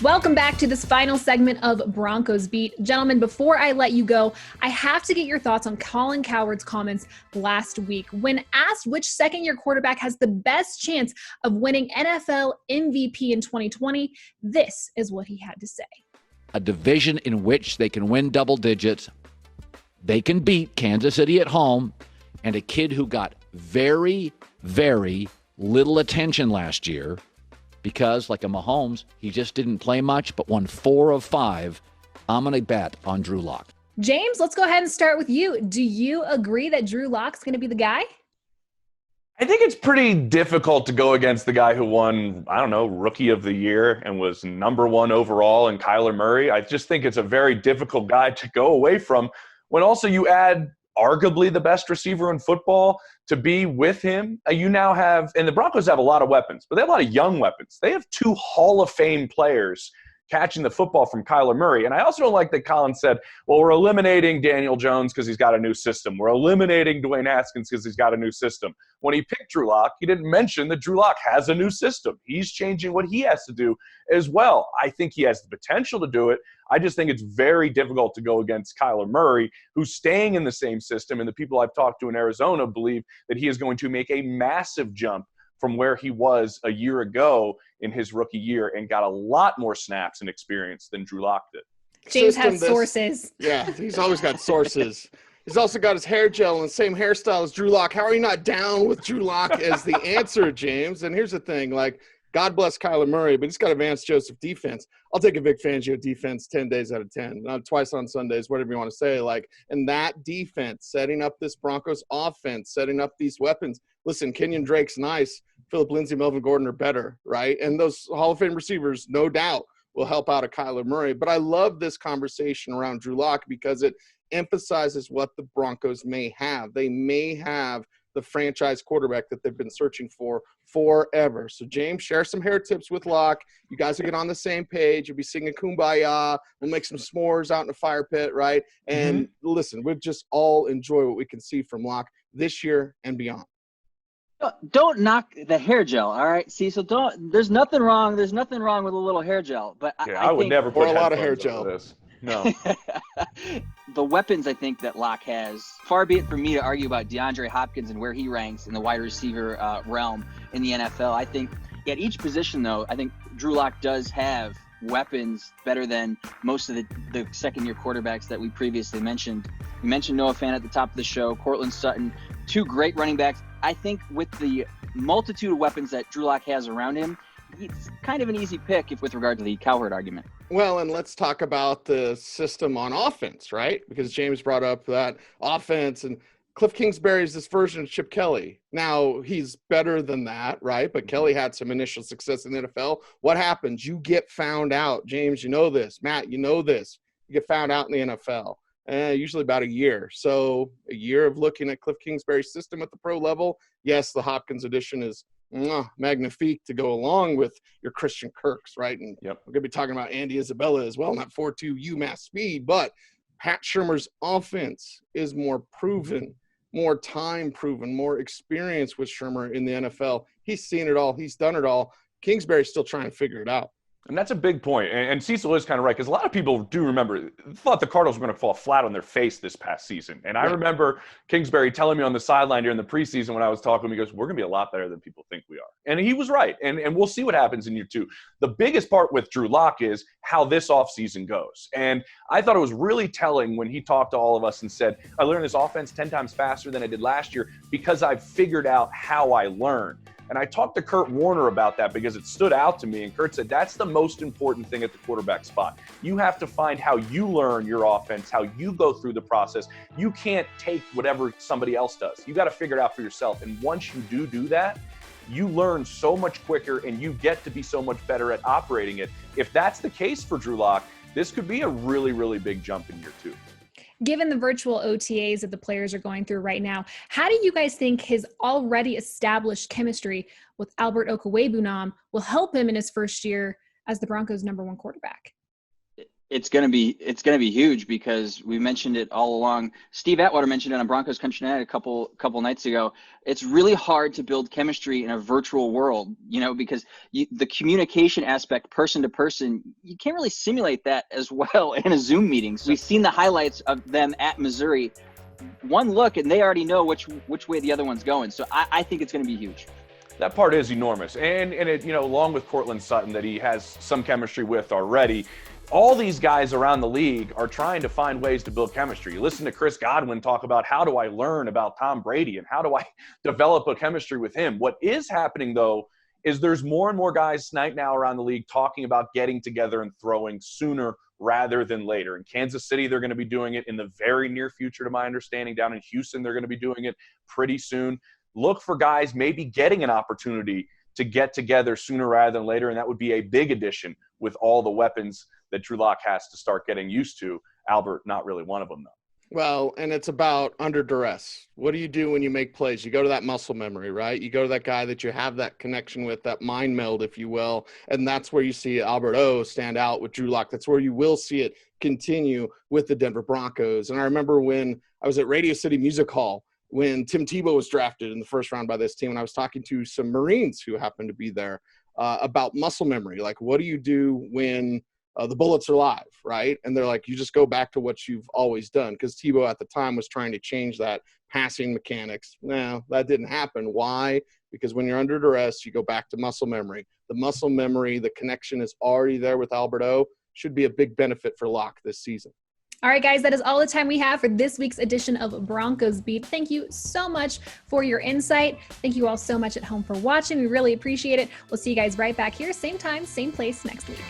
Welcome back to this final segment of Broncos Beat. Gentlemen, before I let you go, I have to get your thoughts on Colin Cowherd's comments last week. When asked which second-year quarterback has the best chance of winning NFL MVP in 2020, this is what he had to say. A division in which they can win double digits, they can beat Kansas City at home, and a kid who got very, very little attention last year because, like a Mahomes, he just didn't play much but won 4 of 5. I'm going to bet on Drew Lock. James, let's go ahead and start with you. Do you agree that Drew Lock's going to be the guy? I think it's pretty difficult to go against the guy who won, Rookie of the Year and was number 1 overall in Kyler Murray. I just think it's a very difficult guy to go away from when also you add arguably the best receiver in football to be with him. You now have, and the Broncos have a lot of weapons, but they have a lot of young weapons. They have 2 Hall of Fame players catching the football from Kyler Murray. And I also don't like that Colin said, well, we're eliminating Daniel Jones because he's got a new system. We're eliminating Dwayne Haskins because he's got a new system. When he picked Drew Lock, he didn't mention that Drew Lock has a new system. He's changing what he has to do as well. I think he has the potential to do it. I just think it's very difficult to go against Kyler Murray, who's staying in the same system. And the people I've talked to in Arizona believe that he is going to make a massive jump from where he was a year ago in his rookie year and got a lot more snaps and experience than Drew Lock did. James has sources. Yeah, he's always got sources. He's also got his hair gel and the same hairstyle as Drew Lock. How are you not down with Drew Lock as the answer, James? And here's the thing, God bless Kyler Murray, but he's got a Vance Joseph defense. I'll take a Vic Fangio defense 10 days out of 10, not twice on Sundays, whatever you want to say. And that defense, setting up this Broncos offense, setting up these weapons. Listen, Kenyon Drake's nice. Phillip Lindsay, Melvin Gordon are better, right? And those Hall of Fame receivers, no doubt, will help out a Kyler Murray. But I love this conversation around Drew Lock because it emphasizes what the Broncos may have. They may have the franchise quarterback that they've been searching for forever. So, James, share some hair tips with Lock. You guys will get on the same page. You'll be singing Kumbaya. We'll make some s'mores out in the fire pit, right? And listen, we'll just all enjoy what we can see from Lock this year and beyond. Don't knock the hair gel, all right, Cecil. There's nothing wrong. There's nothing wrong with a little hair gel, but I would never put a lot of hair gel. This. No. The weapons I think that Lock has, far be it from me to argue about DeAndre Hopkins and where he ranks in the wide receiver realm in the NFL. I think at each position, though, I think Drew Lock does have weapons better than most of the second-year quarterbacks that we previously mentioned. We mentioned Noah Fant at the top of the show, Cortland Sutton, 2 great running backs. I think with the multitude of weapons that Drew Lock has around him, it's kind of an easy pick with regard to the Cowherd argument. Well, and let's talk about the system on offense, right? Because James brought up that offense, and Cliff Kingsbury is this version of Chip Kelly. Now, he's better than that, right? But Kelly had some initial success in the NFL. What happens? You get found out. James, you know this. Matt, you know this. You get found out in the NFL. Usually about a year. So a year of looking at Cliff Kingsbury's system at the pro level. Yes, the Hopkins edition is magnifique to go along with your Christian Kirks, right? And we're going to be talking about Andy Isabella as well, not 4.2 UMass speed, but Pat Shurmur's offense is more proven, more time proven, more experience with Shurmur in the NFL. He's seen it all. He's done it all. Kingsbury's still trying to figure it out. And that's a big point. And Cecil is kind of right, because a lot of people do remember, thought the Cardinals were going to fall flat on their face this past season. And I remember Kingsbury telling me on the sideline during the preseason when I was talking to him, he goes, we're going to be a lot better than people think we are. And he was right. And we'll see what happens in year 2. The biggest part with Drew Lock is how this offseason goes. And I thought it was really telling when he talked to all of us and said, I learned this offense 10 times faster than I did last year because I've figured out how I learn. And I talked to Kurt Warner about that because it stood out to me. And Kurt said, that's the most important thing at the quarterback spot. You have to find how you learn your offense, how you go through the process. You can't take whatever somebody else does. You got to figure it out for yourself. And once you do that, you learn so much quicker and you get to be so much better at operating it. If that's the case for Drew Lock, this could be a really, really big jump in year 2. Given the virtual OTAs that the players are going through right now, how do you guys think his already established chemistry with Albert Okwuegbunam will help him in his first year as the Broncos' #1 quarterback? It's gonna be huge because we mentioned it all along. Steve Atwater mentioned it on Broncos Country Night a couple nights ago. It's really hard to build chemistry in a virtual world, because the communication aspect, person to person, you can't really simulate that as well in a Zoom meeting. So we've seen the highlights of them at Missouri. One look and they already know which way the other one's going. So I think it's going to be huge. That part is enormous, and it, along with Cortland Sutton that he has some chemistry with already. All these guys around the league are trying to find ways to build chemistry. You listen to Chris Godwin talk about how do I learn about Tom Brady and how do I develop a chemistry with him. What is happening, though, is there's more and more guys right now around the league talking about getting together and throwing sooner rather than later. In Kansas City, they're going to be doing it in the very near future, to my understanding. Down in Houston, they're going to be doing it pretty soon. Look for guys maybe getting an opportunity to get together sooner rather than later, and that would be a big addition with all the weapons that Drew Lock has to start getting used to. Albert, not really one of them, though. Well, and it's about under duress. What do you do when you make plays? You go to that muscle memory, right? You go to that guy that you have that connection with, that mind meld, if you will, and that's where you see Albert O stand out with Drew Lock. That's where you will see it continue with the Denver Broncos. And I remember when I was at Radio City Music Hall when Tim Tebow was drafted in the first round by this team, and I was talking to some Marines who happened to be there about muscle memory. Like, what do you do when the bullets are live, right? And they're like, you just go back to what you've always done. Because Tebow at the time was trying to change that passing mechanics. No, that didn't happen. Why? Because when you're under duress, you go back to muscle memory. The muscle memory, the connection is already there with Albert O. Should be a big benefit for Lock this season. All right, guys, that is all the time we have for this week's edition of Broncos Beat. Thank you so much for your insight. Thank you all so much at home for watching. We really appreciate it. We'll see you guys right back here, same time, same place next week.